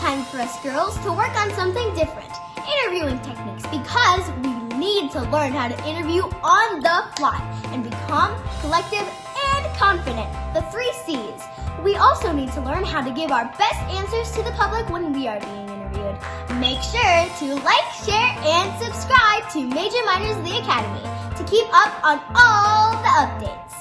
time for us girls to work on something different, interviewing techniques, because we need to learn how to interview on the fly and become collective and confident, the 3 C's. We also need to learn how to give our best answers to the public when we are being interviewed. Make sure to like, share, and subscribe to Major Minors the Academy to keep up on all the updates.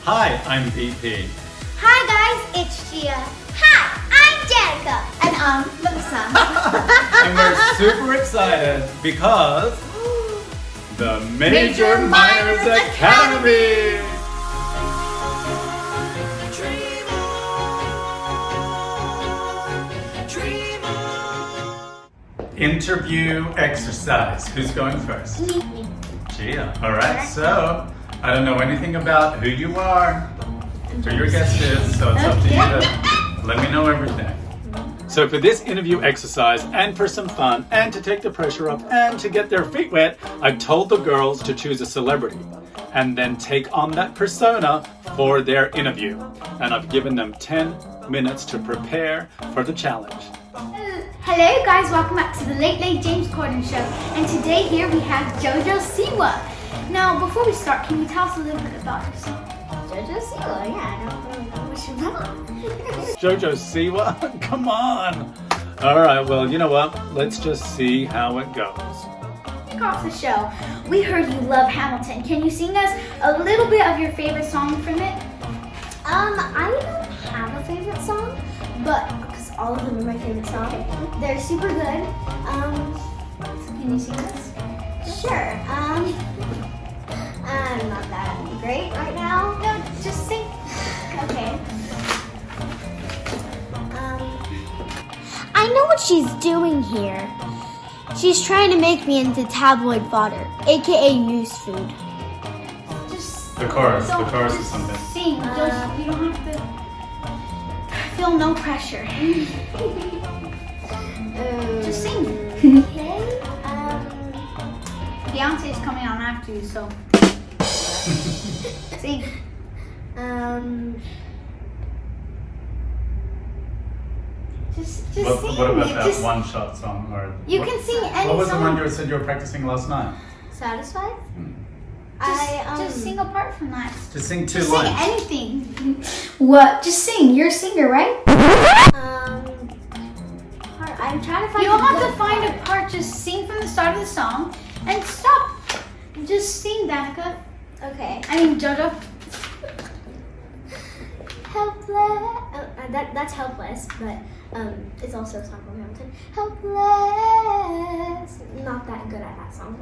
Hi, I'm BP. Hi guys, it's Gia. Hi, I'm Danika. And I'm Melissa. And we're super excited because the Major Minors Academy. Interview exercise. Who's going first? Me. Gia. All right. So I don't know anything about who you are, who your guest is, so it's up to you to let me know everything. So for this interview exercise, and for some fun, and to take the pressure off, and to get their feet wet, I've told the girls to choose a celebrity and then take on that persona for their interview. And I've given them 10 minutes to prepare for the challenge. Hello guys, welcome back to the Late Late James Corden Show. And today here we have JoJo Siwa. Now before we start, can you tell us a little bit about yourself? JoJo Siwa, yeah, I don't really know what you're JoJo Siwa? Come on! Alright, well, you know what? Let's just see how it goes. Kick off the show. We heard you love Hamilton. Can you sing us a little bit of your favorite song from it? I don't have a favorite song, but because all of them are my favorite song. They're super good. Can you sing us? Sure. I'm not that great right now. No, just sing. Okay. I know what she's doing here. She's trying to make me into tabloid fodder, aka news food. Just The chorus is just something. Sing. Just, you don't have to feel no pressure. Just sing. Okay. Beyonce is coming on after you, so sing. Just What sing. about that Just- one-shot song? Or You can sing any What was song. the one you said you were practicing last night? Satisfied? Just sing apart from that. Just sing 2 Just lines. sing anything. What? Just sing. You're a singer, right? I'm trying to find. You don't have good to find part. a part. Just sing from the start of the song and stop. Just sing, Danika. Okay. I mean, JoJo. Helpless. That's helpless, but it's also a song from Hamilton. Helpless. Not that good at that song.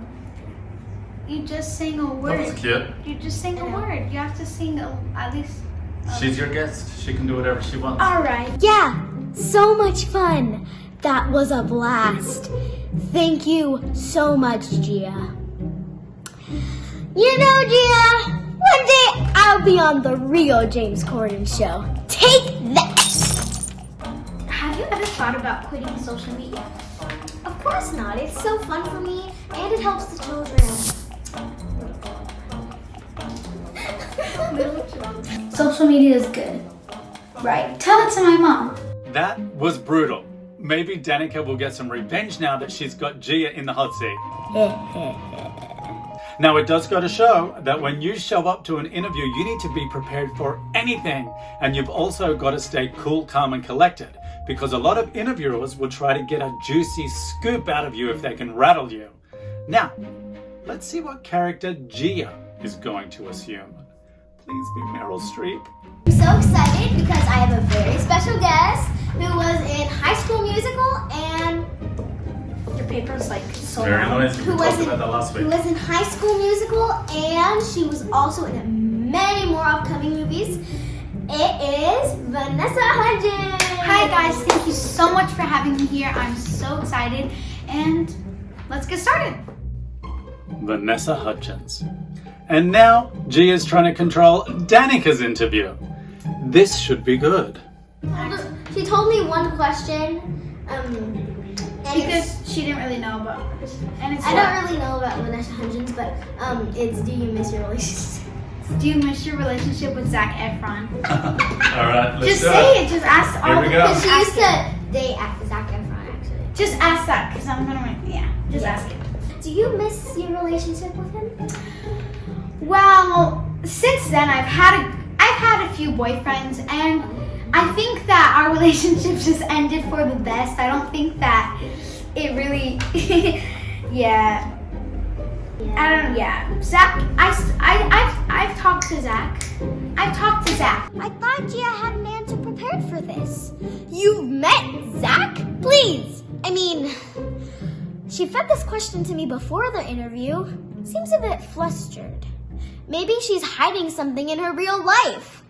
You just sing a word. That was cute. You just sing a word. You have to sing at least. She's your guest. She can do whatever she wants. All right. Yeah, so much fun. That was a blast. Thank you so much, Gia. You know, Gia, one day I'll be on the real James Corden show. Take that! Have you ever thought about quitting social media? Of course not. It's so fun for me, and it helps the children. Social media is good. Right. Tell it to my mom. That was brutal. Maybe Danika will get some revenge now that she's got Gia in the hot seat. Now, it does go to show that when you show up to an interview, you need to be prepared for anything. And you've also got to stay cool, calm, and collected, because a lot of interviewers will try to get a juicy scoop out of you if they can rattle you. Now, let's see what character Gia is going to assume. Please be Meryl Streep. I'm so excited because I have a very special guest who was in High School Musical and Your paper's like so Very loud. noisy. We talked about that last who week. was in High School Musical, and she was also in many more upcoming movies. It is Vanessa Hudgens. Hi guys, thank you so much for having me here. I'm so excited, and let's get started. Vanessa Hudgens. And now, Gia's trying to control Danika's interview. This should be good. She told me one question, and Because she didn't really know about her. And it's I don't really know about Vanessa Hudgens, but it's do you miss your relationship? Do you miss your relationship with Zac Efron? All right, let's Just do say it. it. Just ask all Here we the go. Because she used to date Zac Just ask that, because I'm gonna, just ask it. Do you miss your relationship with him? Well, since then I've had a few boyfriends, and I think that our relationship just ended for the best. I don't think that it really, Zach, I've talked to Zach. I thought Gia had an answer prepared for this. You've met Zach? Please. I mean, she fed this question to me before the interview. Seems a bit flustered. Maybe she's hiding something in her real life.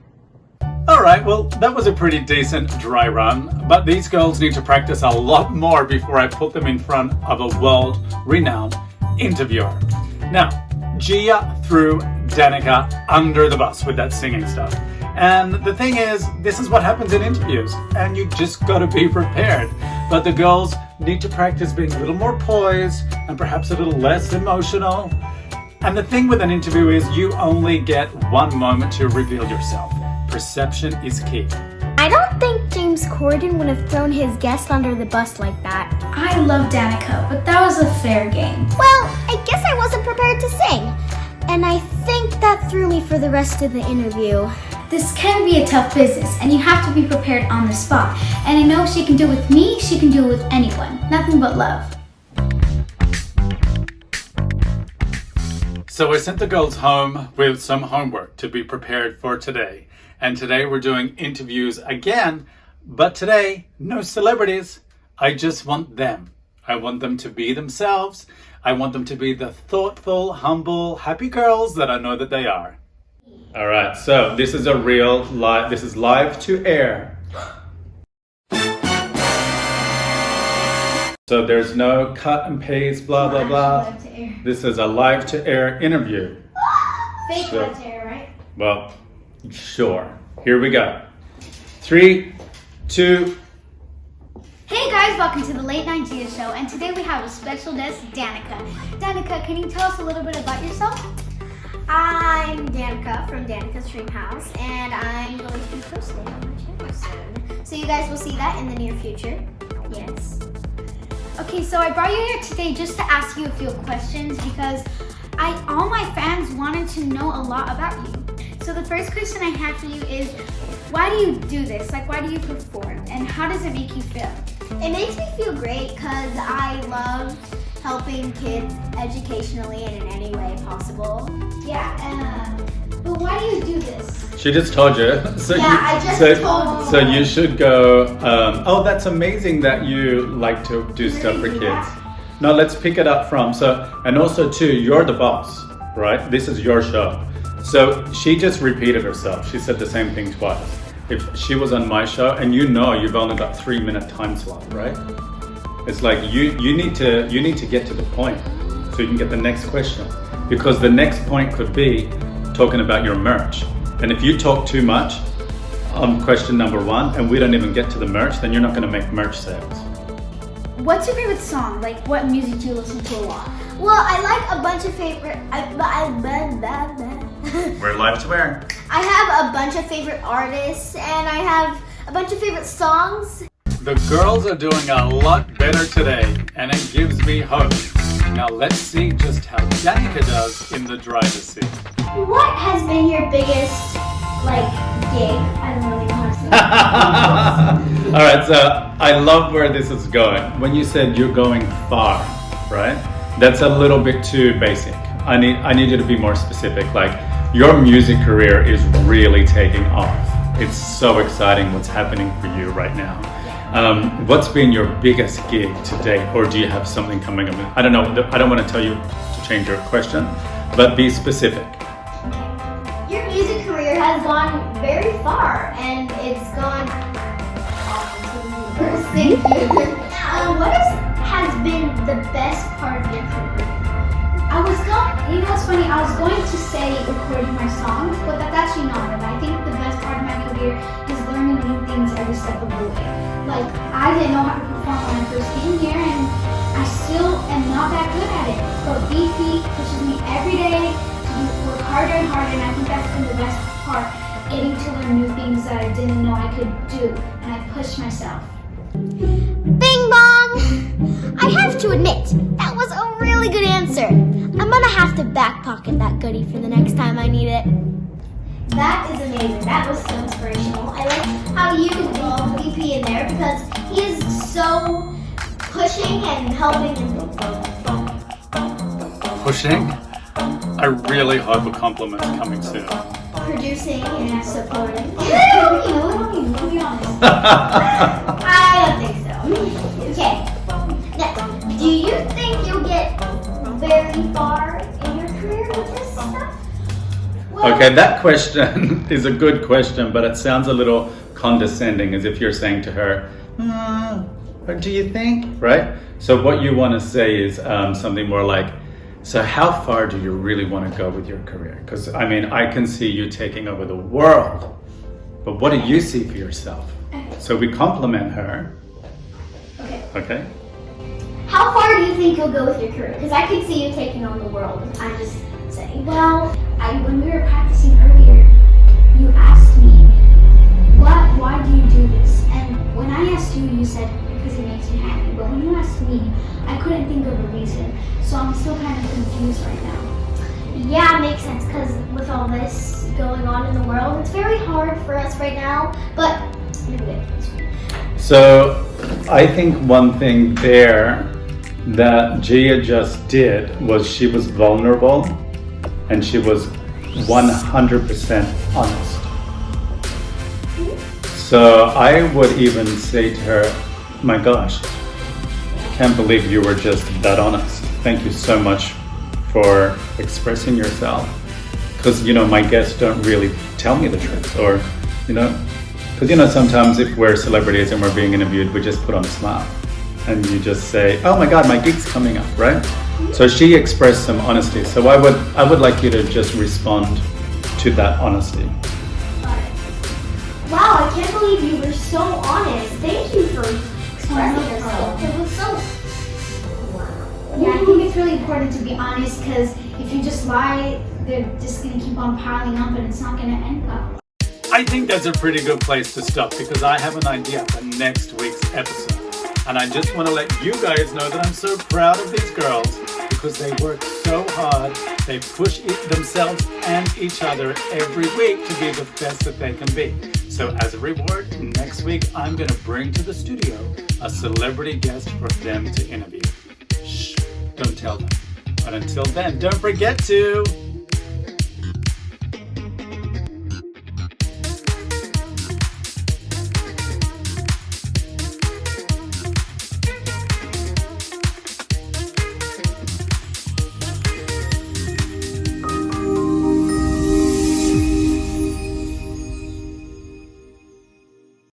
Alright, well, that was a pretty decent dry run, but these girls need to practice a lot more before I put them in front of a world-renowned interviewer. Now, Gia threw Danika under the bus with that singing stuff. And the thing is, this is what happens in interviews, and you just gotta be prepared. But the girls need to practice being a little more poised and perhaps a little less emotional. And the thing with an interview is you only get one moment to reveal yourself. Perception is key. I don't think James Corden would have thrown his guest under the bus like that. I love Danika, but that was a fair game. Well, I guess I wasn't prepared to sing. And I think that threw me for the rest of the interview. This can be a tough business, and you have to be prepared on the spot. And I know she can do it with me, she can do it with anyone. Nothing but love. So I sent the girls home with some homework to be prepared for today. And today we're doing interviews again, but today, no celebrities. I just want them. I want them to be themselves. I want them to be the thoughtful, humble, happy girls that I know that they are. All right, so this is this is live to air. So there's no cut and paste, blah, blah, blah. Live to air. This is a live to air interview. Fake So- live to air, right? Well, sure. Here we go. 3, 2. Hey guys, welcome to the Late Night Gia Show, and today we have a special guest, Danika. Danika, can you tell us a little bit about yourself? I'm Danika from Danika's Dream House, and I'm going to be posting on my channel soon. So you guys will see that in the near future. Yes. Okay, so I brought you here today just to ask you a few questions because all my fans wanted to know a lot about you. So the first question I have for you is, why do you do this? Like, why do you perform? And how does it make you feel? It makes me feel great because I love helping kids educationally and in any way possible. Yeah, but why do you do this? She just told you. So I just told you. So you should go, oh, that's amazing that you like to do stuff for do kids. that. No, let's pick it up from, and also too, you're the boss, right? This is your show. So she just repeated herself. She said the same thing twice. If she was on my show, and you know you've only got 3-minute time slot, right? It's like you need to get to the point so you can get the next question. Because the next point could be talking about your merch. And if you talk too much on question number 1 and we don't even get to the merch, then you're not gonna make merch sales. What's your favorite song? Like, what music do you listen to a lot? Well, I like a bunch of favorite. We're live to air. I have a bunch of favorite artists, and I have a bunch of favorite songs. The girls are doing a lot better today, and it gives me hope. Now let's see just how Danika does in the driver's seat. What has been your biggest, gig? I don't really know how to say. All right, so I love where this is going. When you said you're going far, right? That's a little bit too basic. I need you to be more specific. Like, your music career is really taking off. It's so exciting what's happening for you right now. What's been your biggest gig to date, or do you have something coming up? I don't know. I don't want to tell you to change your question, but be specific. Your music career has gone very far, and it's gone. Thank you. What has been the best part of your career? You know what's funny? I was going to say recording my songs, but that's actually not it. I think the best part of my career is learning new things every step of the way. Like, I didn't know how to perform when I first came here, and I still am not that good at it. But BP pushes me every day to work harder and harder, and I think that's been the best part, getting to learn new things that I didn't know I could do, and I pushed myself. Bing bong! I have to admit, that was a really good answer. I'm gonna have to back pocket that goodie for the next time I need it. That is amazing. That was so inspirational. I like how you involved VP in there because he is so pushing and helping. Pushing? I really hope a compliment's coming soon. Producing and supporting. We don't need to be honest. I don't think so. Okay. Next, do you think you'll get very far in your career with this stuff? Well, Okay, that question is a good question, but it sounds a little condescending, as if you're saying to her, what do you think? Right? So what you want to say is something more like, so how far do you really want to go with your career? Because, I mean, I can see you taking over the world, but what do you see for yourself? So we compliment her. Okay? how far do you think you'll go with your career? Because I could see you taking on the world. I'm just saying. Well, when we were practicing earlier, you asked me, why do you do this? And when I asked you, you said, because it makes me happy. But when you asked me, I couldn't think of a reason. So I'm still kind of confused right now. Yeah, it makes sense, because with all this going on in the world, it's very hard for us right now. But anyway. So I think one thing there that Gia just did was she was vulnerable and she was 100% honest. So I would even say to her, my gosh, I can't believe you were just that honest. Thank you so much for expressing yourself. Because, my guests don't really tell me the truth, or, because, sometimes if we're celebrities and we're being interviewed, we just put on a smile. And you just say, oh my God, my gig's coming up, right? So she expressed some honesty. So I would like you to just respond to that honesty. Wow, I can't believe you were so honest. Thank you for expressing yourself. It was so... Wow. Yeah, I think it's really important to be honest, because if you just lie, they're just going to keep on piling up and it's not going to end well. I think that's a pretty good place to stop, because I have an idea for next week's episode. And I just want to let you guys know that I'm so proud of these girls, because they work so hard. They push themselves and each other every week to be the best that they can be. So as a reward, next week I'm going to bring to the studio a celebrity guest for them to interview. Shh, don't tell them. But until then, don't forget to